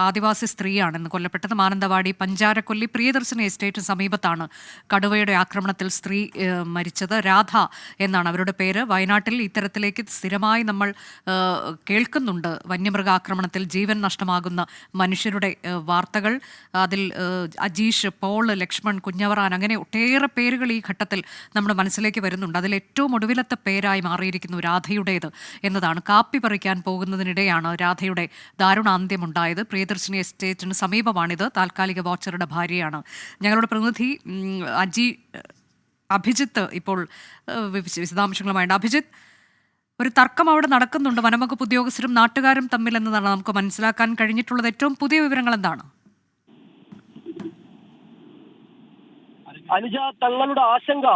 ആദിവാസി സ്ത്രീയാണ് ഇന്ന് കൊല്ലപ്പെട്ടത്. മാനന്തവാടി പഞ്ചാരക്കൊല്ലി പ്രിയദർശിനി എസ്റ്റേറ്റ് സമീപത്താണ് കടുവയുടെ ആക്രമണത്തിൽ സ്ത്രീ മരിച്ചത്. രാധ എന്നാണ് അവരുടെ പേര്. വയനാട്ടിൽ ഇത്തരത്തിലേക്ക് സ്ഥിരമായി നമ്മൾ കേൾക്കുന്നുണ്ട് വന്യമൃഗാക്രമണത്തിൽ ജീവൻ നഷ്ടമാകുന്ന മനുഷ്യരുടെ വാർത്തകൾ. അതിൽ അജീഷ്, പോൾ, ലക്ഷ്മൺ, കുഞ്ഞവറാൻ അങ്ങനെ ഒട്ടേറെ പേരുകൾ ഈ ഘട്ടത്തിൽ നമ്മുടെ മനസ്സിലേക്ക് വരുന്നുണ്ട്. അതിൽ ഏറ്റവും ഒടുവിലത്തെ പേരായി മാറിയിരിക്കുന്നു രാധയുടേത് എന്നതാണ്. കാപ്പി പറിക്കാൻ പോകുന്നതിനിടെയാണ് രാധയുടെ ദാരുണാന്ത്യമുണ്ടായത്. പ്രിയദർശിനി എസ്റ്റേറ്റിന് സമീപമാണിത്. താൽക്കാലിക വാച്ചറുടെ ഭാര്യയാണ്. ഞങ്ങളുടെ പ്രതിനിധി അഭിജിത്ത് ഇപ്പോൾ വിശദാംശങ്ങളുമായിട്ട്. അഭിജിത്ത്, ഒരു തർക്കം അവിടെ നടക്കുന്നുണ്ട് വനംവകുപ്പ് ഉദ്യോഗസ്ഥരും നാട്ടുകാരും തമ്മിൽ എന്നതാണ് നമുക്ക് മനസ്സിലാക്കാൻ കഴിഞ്ഞിട്ടുള്ളത്. ഏറ്റവും പുതിയ വിവരങ്ങൾ എന്താണ്? അനുജ, തങ്ങളുടെ ആശങ്ക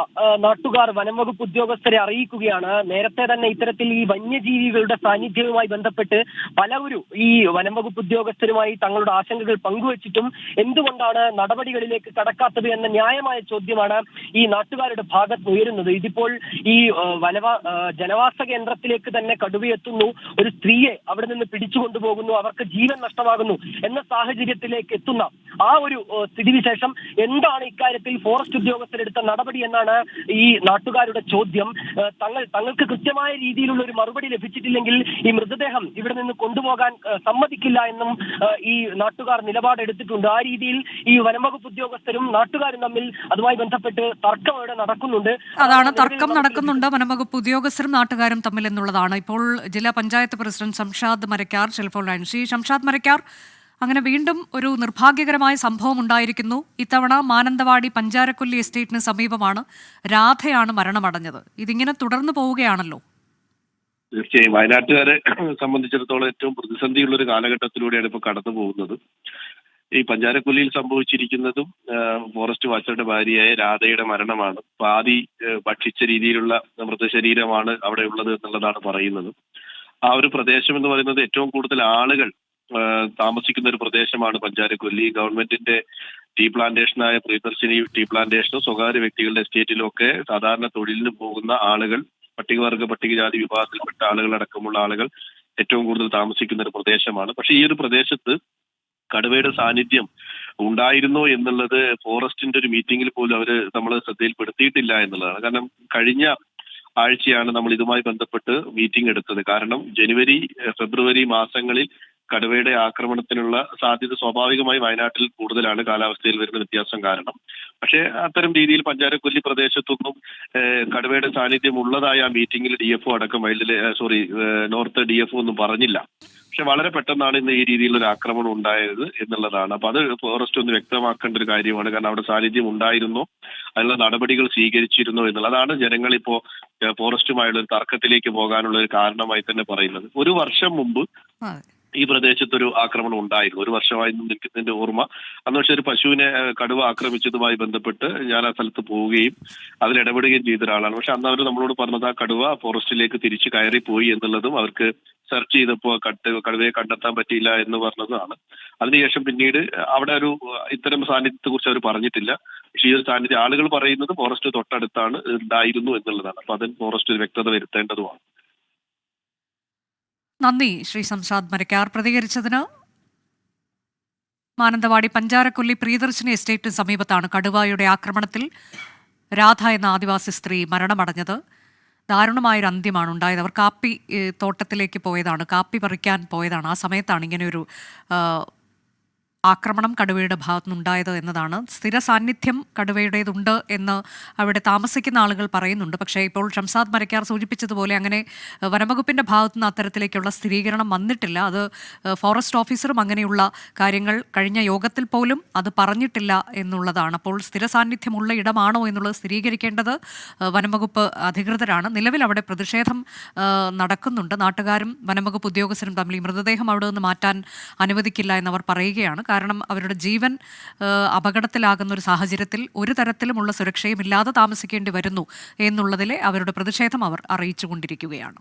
നാട്ടുകാർ വനംവകുപ്പ് ഉദ്യോഗസ്ഥരെ അറിയിക്കുകയാണ്. നേരത്തെ തന്നെ ഇത്തരത്തിൽ ഈ വന്യജീവികളുടെ സാന്നിധ്യവുമായി ബന്ധപ്പെട്ട് പലവരും ഈ വനംവകുപ്പ് ഉദ്യോഗസ്ഥരുമായി തങ്ങളുടെ ആശങ്കകൾ പങ്കുവച്ചിട്ടും എന്തുകൊണ്ടാണ് നടപടികളിലേക്ക് കടക്കാത്തത് എന്ന ന്യായമായ ചോദ്യമാണ് ഈ നാട്ടുകാരുടെ ഭാഗത്ത് ഉയരുന്നത്. ഇതിപ്പോൾ ഈ ജനവാസ കേന്ദ്രത്തിലേക്ക് തന്നെ കടുവയെത്തുന്നു, ഒരു സ്ത്രീയെ അവിടെ നിന്ന് പിടിച്ചുകൊണ്ടുപോകുന്നു, അവർക്ക് ജീവൻ നഷ്ടമാകുന്നു എന്ന സാഹചര്യത്തിലേക്ക് എത്തുന്ന ആ ഒരു സ്ഥിതിവിശേഷം എന്താണ് ഇക്കാര്യത്തിൽ ഫോറസ്റ്റ് ഉദ്യോഗസ്ഥരെടുത്ത നടപടി എന്നാണ് ഈ നാട്ടുകാരുടെ ചോദ്യം. തങ്ങൾക്ക് കൃത്യമായ രീതിയിലുള്ള ഒരു മറുപടി ലഭിച്ചിട്ടില്ലെങ്കിൽ ഈ മൃതദേഹം ഇവിടെ നിന്ന് കൊണ്ടുപോകാൻ സമ്മതിക്കില്ല എന്നും ഈ നാട്ടുകാർ നിലപാടെടുത്തിട്ടുണ്ട്. ആ രീതിയിൽ ഈ വനംവകുപ്പ് ഉദ്യോഗസ്ഥരും നാട്ടുകാരും തമ്മിൽ അതുമായി ബന്ധപ്പെട്ട് തർക്കം ഇവിടെ നടക്കുന്നുണ്ട്. തർക്കം നടക്കുന്നുണ്ട് വനംവകുപ്പ് ഉദ്യോഗസ്ഥരും നാട്ടുകാരും തമ്മിൽ എന്നുള്ളതാണ്. ഇപ്പോൾ ജില്ലാ panchayat president Shamshad Marakkar telephone line. Shri Shamshad Marakkar, അങ്ങനെ വീണ്ടും ഒരു നിർഭാഗ്യകരമായ സംഭവം ഉണ്ടായിരിക്കുന്നു. ഇത്തവണ മാനന്തവാടി പഞ്ചാരക്കൊല്ലി എസ്റ്റേറ്റിന് സമീപമാണ് രാധയാണ് മരണമടഞ്ഞത്. ഇതിങ്ങനെ തുടർന്നു പോവുകയാണല്ലോ. തീർച്ചയായും വയനാട്ടുകാരെ സംബന്ധിച്ചിടത്തോളം ഏറ്റവും പ്രതിസന്ധിയുള്ള ഒരു കാലഘട്ടത്തിലൂടെയാണ് ഇപ്പോൾ കടന്നു പോകുന്നത്. ഈ പഞ്ചാരക്കൊല്ലിയിൽ സംഭവിച്ചിരിക്കുന്നതും ഫോറസ്റ്റ് വാച്ചറുടെ ഭാര്യയായ രാധയുടെ മരണമാണ്. പാതി ഭക്ഷിച്ച രീതിയിലുള്ള മൃതശരീരമാണ് അവിടെ ഉള്ളത് എന്നുള്ളതാണ് പറയുന്നത്. ആ ഒരു പ്രദേശം എന്ന് പറയുന്നത് ഏറ്റവും കൂടുതൽ ആളുകൾ താമസിക്കുന്ന ഒരു പ്രദേശമാണ് പഞ്ചാരക്കൊല്ലി. ഗവൺമെന്റിന്റെ ടീ പ്ലാന്റേഷനായ പ്രിയദർശിനി ടീ പ്ലാന്റേഷനും സ്വകാര്യ വ്യക്തികളുടെ എസ്റ്റേറ്റിലും ഒക്കെ സാധാരണ തൊഴിലിന് പോകുന്ന ആളുകൾ, പട്ടികവർഗ പട്ടികജാതി വിഭാഗത്തിൽപ്പെട്ട ആളുകൾ അടക്കമുള്ള ആളുകൾ ഏറ്റവും കൂടുതൽ താമസിക്കുന്ന ഒരു പ്രദേശമാണ്. പക്ഷെ ഈ ഒരു പ്രദേശത്ത് കടുവയുടെ സാന്നിധ്യം ഉണ്ടായിരുന്നോ എന്നുള്ളത് ഫോറസ്റ്റിന്റെ ഒരു മീറ്റിംഗിൽ പോലും നമ്മൾ ശ്രദ്ധയിൽപ്പെടുത്തിയിട്ടില്ല എന്നുള്ളതാണ്. കാരണം കഴിഞ്ഞ ആഴ്ചയാണ് നമ്മൾ ഇതുമായി ബന്ധപ്പെട്ട് മീറ്റിംഗ് എടുത്തത്. കാരണം ജനുവരി, ഫെബ്രുവരി മാസങ്ങളിൽ കടുവയുടെ ആക്രമണത്തിനുള്ള സാധ്യത സ്വാഭാവികമായി വയനാട്ടിൽ കൂടുതലാണ്, കാലാവസ്ഥയിൽ വരുന്ന വ്യത്യാസം കാരണം. പക്ഷേ അത്തരം രീതിയിൽ പഞ്ചാരക്കൊല്ലി പ്രദേശത്തൊന്നും കടുവയുടെ സാന്നിധ്യം ഉള്ളതായ ആ മീറ്റിംഗിൽ DFO അടക്കം നോർത്ത് DFO ഒന്നും പറഞ്ഞില്ല. പക്ഷെ വളരെ പെട്ടെന്നാണ് ഇന്ന് ഈ രീതിയിലുള്ള ഒരു ആക്രമണം ഉണ്ടായത് എന്നുള്ളതാണ്. അപ്പൊ അത് ഫോറസ്റ്റ് ഒന്ന് വ്യക്തമാക്കേണ്ട ഒരു കാര്യമാണ്. കാരണം അവിടെ സാന്നിധ്യം ഉണ്ടായിരുന്നോ, അതിനുള്ള നടപടികൾ സ്വീകരിച്ചിരുന്നോ എന്നുള്ളതാണ് ജനങ്ങൾ ഇപ്പോ ഫോറസ്റ്റുമായുള്ള ഒരു തർക്കത്തിലേക്ക് പോകാനുള്ള ഒരു കാരണമായി തന്നെ പറയുന്നത്. ഒരു വർഷം മുമ്പ് ഈ പ്രദേശത്തൊരു ആക്രമണം ഉണ്ടായിരുന്നു. ഒരു വർഷമായി നിൽക്കുന്നതിന്റെ ഓർമ്മ. അന്ന് പക്ഷെ ഒരു പശുവിനെ കടുവ ആക്രമിച്ചതുമായി ബന്ധപ്പെട്ട് ഞാൻ ആ സ്ഥലത്ത് പോവുകയും അതിലിടപെടുകയും ചെയ്ത ഒരാളാണ്. പക്ഷെ അന്ന് അവർ നമ്മളോട് പറഞ്ഞത് ആ കടുവ ഫോറസ്റ്റിലേക്ക് തിരിച്ചു കയറിപ്പോയി എന്നുള്ളതും അവർക്ക് സെർച്ച് ചെയ്തപ്പോൾ കടുവയെ കണ്ടെത്താൻ പറ്റിയില്ല എന്ന് പറഞ്ഞതാണ്. അതിനുശേഷം പിന്നീട് അവിടെ ഒരു ഇത്തരം സാന്നിധ്യത്തെ കുറിച്ച് അവർ പറഞ്ഞിട്ടില്ല. പക്ഷെ ഈ ഒരു സാന്നിധ്യം ആളുകൾ പറയുന്നത് ഫോറസ്റ്റ് തൊട്ടടുത്താണ് ഉണ്ടായിരുന്നു എന്നുള്ളതാണ്. അപ്പൊ അതിന് ഫോറസ്റ്റ് ഒരു വ്യക്തത വരുത്തേണ്ടതുമാണ്. നന്ദി ശ്രീ ശംഷാദ് മരക്കാർ പ്രതികരിച്ചതിന്. മാനന്തവാടി പഞ്ചാരക്കൊല്ലി പ്രിയദർശിനി എസ്റ്റേറ്റിന് സമീപത്താണ് കടുവയുടെ ആക്രമണത്തിൽ രാധ എന്ന ആദിവാസി സ്ത്രീ മരണമടഞ്ഞത്. ദാരുണമായൊരു അന്ത്യമാണ് ഉണ്ടായത്. അവർ കാപ്പി തോട്ടത്തിലേക്ക് പോയതാണ്, കാപ്പി പറിക്കാൻ പോയതാണ്. ആ സമയത്താണ് ഇങ്ങനെയൊരു ആക്രമണം കടുവയുടെ ഭാഗത്തുനിന്നുണ്ടായത് എന്നതാണ്. സ്ഥിര സാന്നിധ്യം കടുവയുടേതുണ്ട് എന്ന് അവിടെ താമസിക്കുന്ന ആളുകൾ പറയുന്നുണ്ട്. പക്ഷേ ഇപ്പോൾ ഷംസാദ് മരക്കാർ സൂചിപ്പിച്ചതുപോലെ അങ്ങനെ വനംവകുപ്പിൻ്റെ ഭാഗത്തുനിന്ന് അത്തരത്തിലേക്കുള്ള സ്ഥിരീകരണം വന്നിട്ടില്ല. അത് ഫോറസ്റ്റ് ഓഫീസറും അങ്ങനെയുള്ള കാര്യങ്ങൾ കഴിഞ്ഞ യോഗത്തിൽ പോലും അത് പറഞ്ഞിട്ടില്ല എന്നുള്ളതാണ്. അപ്പോൾ സ്ഥിര സാന്നിധ്യമുള്ള ഇടമാണോ എന്നുള്ളത് സ്ഥിരീകരിക്കേണ്ടത് വനംവകുപ്പ് അധികൃതരാണ്. നിലവിൽ അവിടെ പ്രതിഷേധം നടക്കുന്നുണ്ട്. നാട്ടുകാരും വനംവകുപ്പ് ഉദ്യോഗസ്ഥരും തമ്മിൽ ഈ മൃതദേഹം അവിടെ നിന്ന് മാറ്റാൻ അനുവദിക്കില്ല എന്നവർ പറയുകയാണ്. കാരണം അവരുടെ ജീവൻ അപകടത്തിലാകുന്ന ഒരു സാഹചര്യത്തിൽ ഒരു തരത്തിലുമുള്ള സുരക്ഷയും ഇല്ലാതെ താമസിക്കേണ്ടി വരുന്നു എന്നുള്ളതിലെ അവരുടെ പ്രതിഷേധം അവർ അറിയിച്ചുകൊണ്ടിരിക്കുകയാണ്.